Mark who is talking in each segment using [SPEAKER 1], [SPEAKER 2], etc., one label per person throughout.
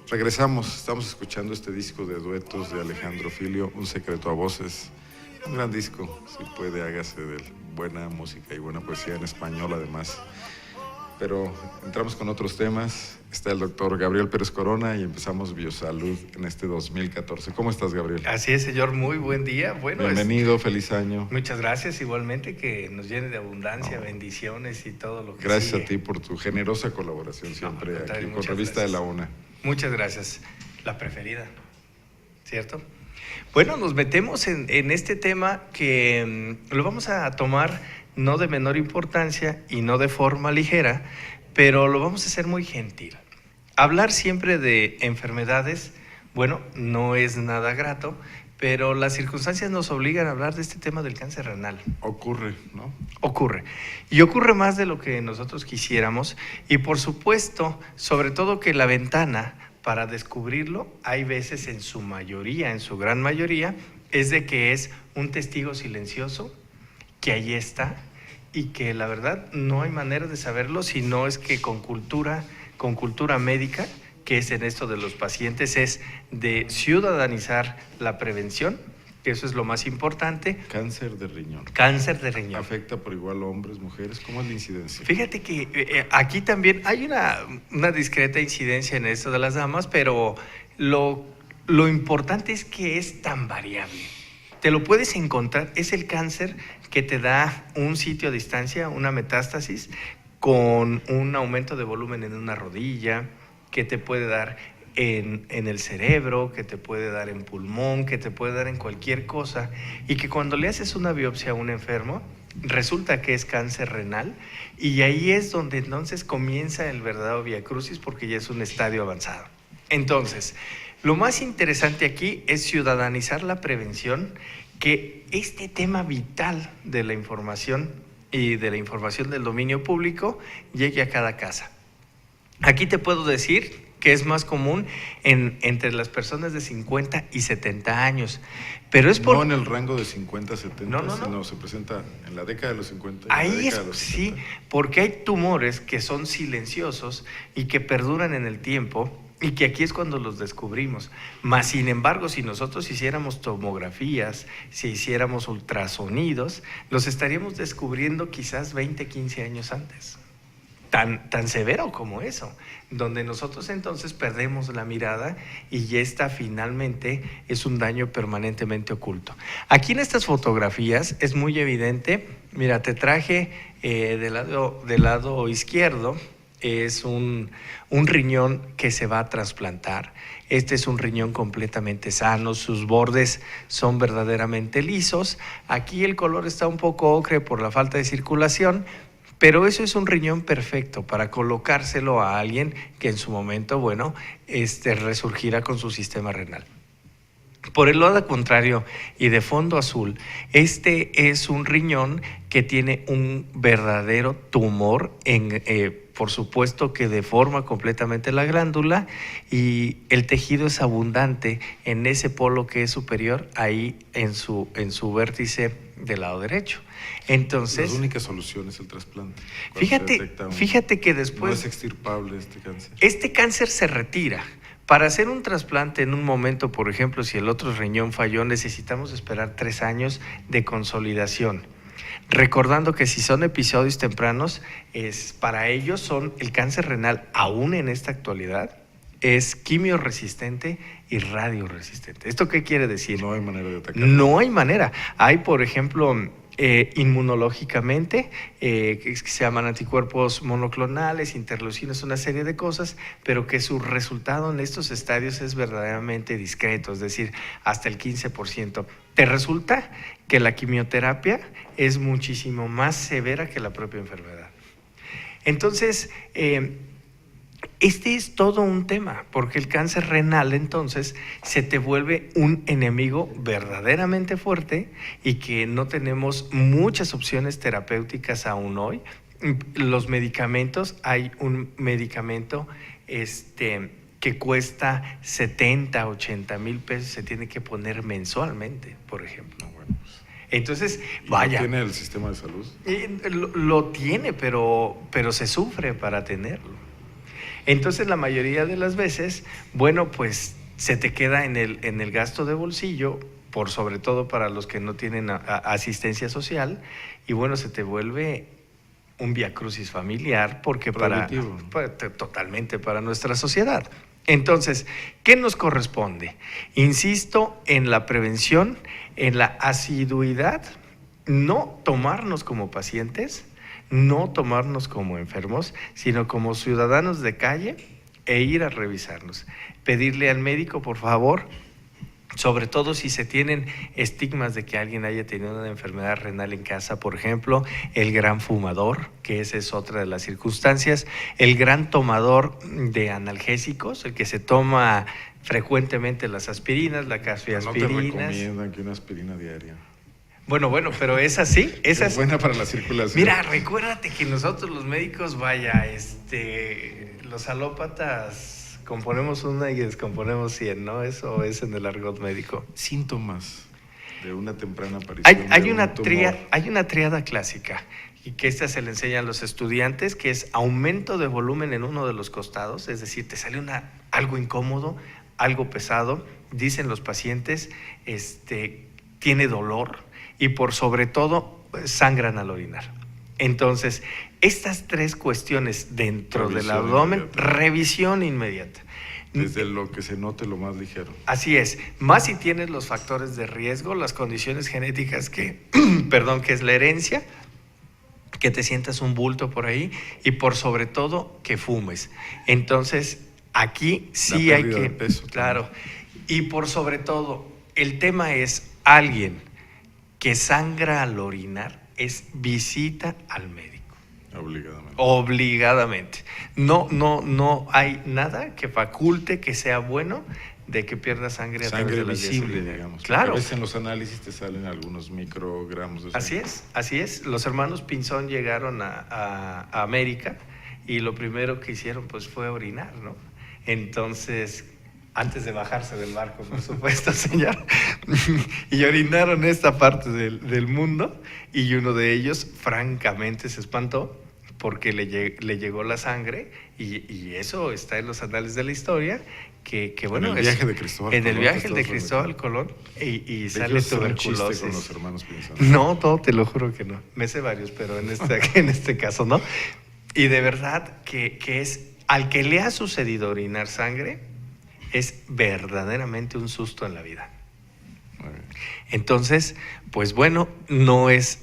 [SPEAKER 1] Regresamos, estamos escuchando este disco de duetos de Alejandro Filio, Un secreto a voces. Un gran disco, si puede, hágase de buena música y buena poesía en español además. Pero entramos con otros temas. Está el doctor Gabriel Pérez Corona y empezamos Biosalud en este 2014. ¿Cómo estás, Gabriel?
[SPEAKER 2] Así es, señor, muy buen día. Bueno,
[SPEAKER 1] bienvenido, feliz año.
[SPEAKER 2] Muchas gracias, igualmente, que nos llene de abundancia, bendiciones y todo lo que
[SPEAKER 1] Gracias
[SPEAKER 2] sigue.
[SPEAKER 1] a ti por tu generosa colaboración siempre aquí con Revista de la UNA.
[SPEAKER 2] Muchas gracias. La preferida, ¿cierto? Bueno, nos metemos en este tema que lo vamos a tomar no de menor importancia y no de forma ligera, pero lo vamos a hacer muy gentil. Hablar siempre de enfermedades, bueno, no es nada grato, pero las circunstancias nos obligan a hablar de este tema del cáncer renal.
[SPEAKER 1] Ocurre, ¿no?
[SPEAKER 2] Ocurre. Y ocurre más de lo que nosotros quisiéramos. Y por supuesto, sobre todo que la ventana para descubrirlo, hay veces en su mayoría, en su gran mayoría, es de que es un testigo silencioso, que ahí está, y que la verdad no hay manera de saberlo, si no es que con cultura médica, que es en esto de los pacientes, es de ciudadanizar la prevención, que eso es lo más importante.
[SPEAKER 1] Cáncer de riñón.
[SPEAKER 2] Cáncer de riñón.
[SPEAKER 1] ¿Afecta por igual a hombres, mujeres? ¿Cómo es la incidencia?
[SPEAKER 2] Fíjate que aquí también hay una discreta incidencia en esto de las damas, pero lo importante es que es tan variable. Te lo puedes encontrar, es el cáncer que te da un sitio a distancia, una metástasis, con un aumento de volumen en una rodilla, que te puede dar en el cerebro, que te puede dar en pulmón, que te puede dar en cualquier cosa, y que cuando le haces una biopsia a un enfermo, resulta que es cáncer renal, y ahí es donde entonces comienza el verdadero viacrucis, porque ya es un estadio avanzado. Entonces, lo más interesante aquí es ciudadanizar la prevención, que este tema vital de la información y de la información del dominio público llegue a cada casa. Aquí te puedo decir que es más común entre las personas de 50 y 70 años. Pero es
[SPEAKER 1] no en el rango de 50 a 70,
[SPEAKER 2] no.
[SPEAKER 1] sino se presenta en la década de los 50.
[SPEAKER 2] Ahí es, sí, porque hay tumores que son silenciosos y que perduran en el tiempo, y que aquí es cuando los descubrimos. Mas, sin embargo, si nosotros hiciéramos tomografías, si hiciéramos ultrasonidos, los estaríamos descubriendo quizás 20, 15 años antes. Tan severo como eso, donde nosotros entonces perdemos la mirada y esta finalmente es un daño permanentemente oculto. Aquí en estas fotografías es muy evidente, mira, te traje del lado izquierdo, es un riñón que se va a trasplantar. Este es un riñón completamente sano, sus bordes son verdaderamente lisos. Aquí el color está un poco ocre por la falta de circulación, pero eso es un riñón perfecto para colocárselo a alguien que en su momento, bueno, resurgirá con su sistema renal. Por el lado contrario y de fondo azul, este es un riñón que tiene un verdadero tumor, por supuesto que deforma completamente la glándula, y el tejido es abundante en ese polo que es superior, ahí en su vértice del lado derecho. Entonces,
[SPEAKER 1] la única solución es el trasplante.
[SPEAKER 2] Fíjate que después...
[SPEAKER 1] No es extirpable este cáncer.
[SPEAKER 2] Este cáncer se retira. Para hacer un trasplante en un momento, por ejemplo, si el otro riñón falló, necesitamos esperar 3 años de consolidación. Recordando que si son episodios tempranos, para ellos son el cáncer renal, aún en esta actualidad, es quimioresistente y radioresistente. ¿Esto qué quiere decir?
[SPEAKER 1] No hay manera de atacarlo.
[SPEAKER 2] No hay manera. Hay, por ejemplo, inmunológicamente, que se llaman anticuerpos monoclonales, interleucinas, una serie de cosas, pero que su resultado en estos estadios es verdaderamente discreto, es decir, hasta el 15%. Te resulta que la quimioterapia es muchísimo más severa que la propia enfermedad. Entonces, este es todo un tema, porque el cáncer renal entonces se te vuelve un enemigo verdaderamente fuerte y que no tenemos muchas opciones terapéuticas aún hoy. Los medicamentos, hay un medicamento que cuesta 70, 80 mil pesos, se tiene que poner mensualmente, por ejemplo. Entonces, vaya.
[SPEAKER 1] ¿Lo tiene el sistema de salud?
[SPEAKER 2] Lo tiene, pero se sufre para tenerlo. Entonces, la mayoría de las veces, bueno, pues se te queda en el gasto de bolsillo, por sobre todo para los que no tienen asistencia social, y bueno, se te vuelve un viacrucis familiar, porque totalmente para nuestra sociedad. Entonces, ¿qué nos corresponde? Insisto en la prevención, en la asiduidad, no tomarnos como pacientes, no tomarnos como enfermos, sino como ciudadanos de calle e ir a revisarnos. Pedirle al médico, por favor, sobre todo si se tienen estigmas de que alguien haya tenido una enfermedad renal en casa, por ejemplo, el gran fumador, que esa es otra de las circunstancias, el gran tomador de analgésicos, el que se toma frecuentemente las aspirinas, la cafeaspirinas.
[SPEAKER 1] No te recomiendan que una aspirina diaria.
[SPEAKER 2] Bueno, pero es así.
[SPEAKER 1] Es buena para la circulación.
[SPEAKER 2] Mira, recuérdate que nosotros los médicos, los alópatas componemos una y descomponemos 100, ¿no? Eso es en el argot médico.
[SPEAKER 1] Síntomas de una temprana aparición.
[SPEAKER 2] Hay una tríada clásica, y que esta se le enseña a los estudiantes, que es aumento de volumen en uno de los costados, es decir, te sale algo incómodo, algo pesado, dicen los pacientes, tiene dolor, y por sobre todo sangran al orinar. Entonces, estas 3 cuestiones dentro del abdomen, revisión inmediata.
[SPEAKER 1] Desde lo que se note lo más ligero.
[SPEAKER 2] Así es, más si tienes los factores de riesgo, las condiciones genéticas que es la herencia, que te sientas un bulto por ahí, y por sobre todo que fumes. Entonces, aquí sí hay que...
[SPEAKER 1] de peso,
[SPEAKER 2] claro, y por sobre todo, el tema es alguien que sangra al orinar, es visita al médico. Obligadamente. No hay nada que faculte que sea bueno de que pierda sangre a través de la
[SPEAKER 1] visible, digamos.
[SPEAKER 2] Claro.
[SPEAKER 1] A veces en los análisis te salen algunos microgramos de sangre.
[SPEAKER 2] Así es. Los hermanos Pinzón llegaron a América, y lo primero que hicieron pues fue orinar, ¿no? Entonces, antes de bajarse del barco, por supuesto, señor, y orinaron esta parte del mundo, y uno de ellos francamente se espantó porque le llegó la sangre, y eso está en los anales de la historia, que bueno,
[SPEAKER 1] en el viaje de Cristóbal Colón.
[SPEAKER 2] En el viaje de Cristóbal Colón, y sale tuberculosis.
[SPEAKER 1] Con los hermanos Pinzón.
[SPEAKER 2] No, te lo juro que no. Me sé varios, pero en este caso no. Y de verdad que es, al que le ha sucedido orinar sangre, es verdaderamente un susto en la vida. Entonces, pues bueno, no es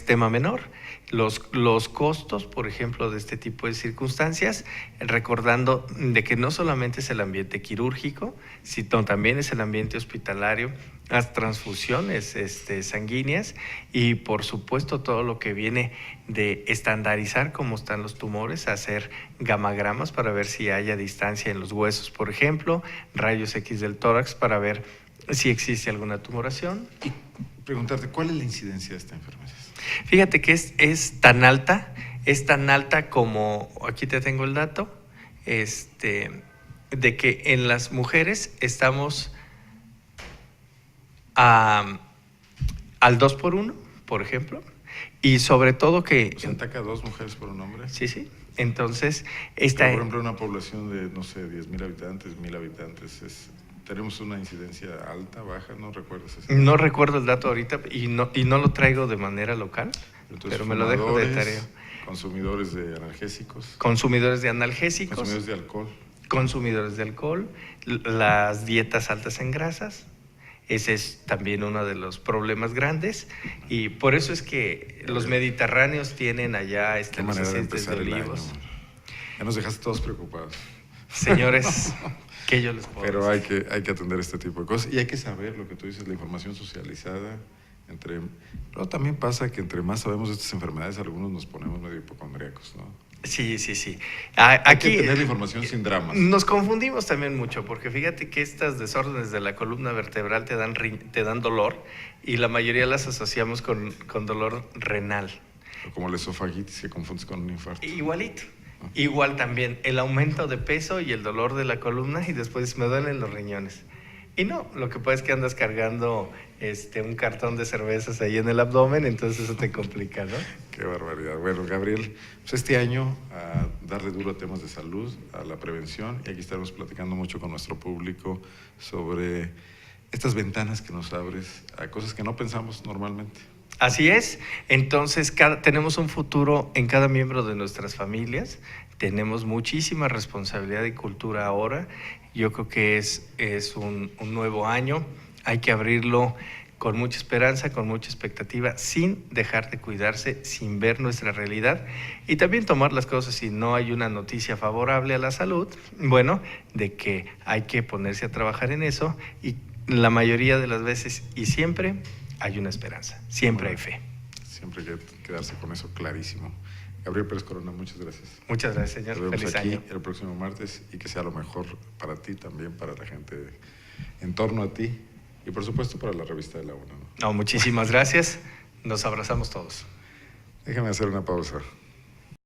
[SPEAKER 2] tema menor. Los costos, por ejemplo, de este tipo de circunstancias, recordando de que no solamente es el ambiente quirúrgico, sino también es el ambiente hospitalario, las transfusiones sanguíneas, y por supuesto todo lo que viene de estandarizar cómo están los tumores, hacer gamagramas para ver si hay distancia en los huesos, por ejemplo, rayos X del tórax para ver si existe alguna tumoración.
[SPEAKER 1] Y preguntarte, ¿cuál es la incidencia de esta enfermedad?
[SPEAKER 2] Fíjate que es tan alta como, aquí te tengo el dato, de que en las mujeres estamos al 2 por 1, por ejemplo, y sobre todo que...
[SPEAKER 1] ¿Se ataca a 2 mujeres por un hombre?
[SPEAKER 2] Sí. Entonces,
[SPEAKER 1] por ejemplo, una población de, no sé, 10,000 habitantes, 1,000 habitantes, ¿tenemos una incidencia alta, baja? ¿No recuerdas eso?
[SPEAKER 2] No recuerdo el dato ahorita, y no lo traigo de manera local.
[SPEAKER 1] Entonces,
[SPEAKER 2] pero me lo dejo de tarea.
[SPEAKER 1] Consumidores de analgésicos.
[SPEAKER 2] Consumidores de analgésicos.
[SPEAKER 1] Consumidores de alcohol.
[SPEAKER 2] Consumidores de alcohol. Las dietas altas en grasas. Ese es también uno de los problemas grandes. Y por eso es que los mediterráneos tienen allá los aceites de olivos.
[SPEAKER 1] Ya nos dejaste todos preocupados.
[SPEAKER 2] Señores, ¿qué yo les puedo
[SPEAKER 1] Pero
[SPEAKER 2] decir?
[SPEAKER 1] hay que atender este tipo de cosas. Y hay que saber lo que tú dices, la información socializada. Pero también pasa que entre más sabemos de estas enfermedades, algunos nos ponemos medio hipocondríacos, ¿no?
[SPEAKER 2] Sí.
[SPEAKER 1] Hay que tener la información sin dramas.
[SPEAKER 2] Nos confundimos también mucho, porque fíjate que estas desórdenes de la columna vertebral te dan dolor, y la mayoría las asociamos con dolor renal.
[SPEAKER 1] O como la esofagitis, que confundes con un infarto.
[SPEAKER 2] Igualito. Igual también el aumento de peso y el dolor de la columna, y después me duelen los riñones. Y no, lo que pasa es que andas cargando un cartón de cervezas ahí en el abdomen, entonces eso te complica, ¿no?
[SPEAKER 1] Qué barbaridad. Bueno, Gabriel, pues este año a darle duro a temas de salud, a la prevención, y aquí estaremos platicando mucho con nuestro público sobre estas ventanas que nos abres a cosas que no pensamos normalmente.
[SPEAKER 2] Así es, entonces tenemos un futuro en cada miembro de nuestras familias, tenemos muchísima responsabilidad y cultura ahora, yo creo que es un nuevo año, hay que abrirlo con mucha esperanza, con mucha expectativa, sin dejar de cuidarse, sin ver nuestra realidad y también tomar las cosas si no hay una noticia favorable a la salud, bueno, de que hay que ponerse a trabajar en eso y la mayoría de las veces y siempre hay una esperanza, siempre hay fe.
[SPEAKER 1] Siempre hay que quedarse con eso clarísimo. Gabriel Pérez Corona, muchas gracias.
[SPEAKER 2] Muchas gracias, señor.
[SPEAKER 1] Nos vemos
[SPEAKER 2] Feliz
[SPEAKER 1] aquí
[SPEAKER 2] año.
[SPEAKER 1] el próximo martes y que sea lo mejor para ti también, para la gente en torno a ti y por supuesto para la revista de la UNA, ¿no?
[SPEAKER 2] No, muchísimas gracias. Nos abrazamos todos.
[SPEAKER 1] Déjame hacer una pausa.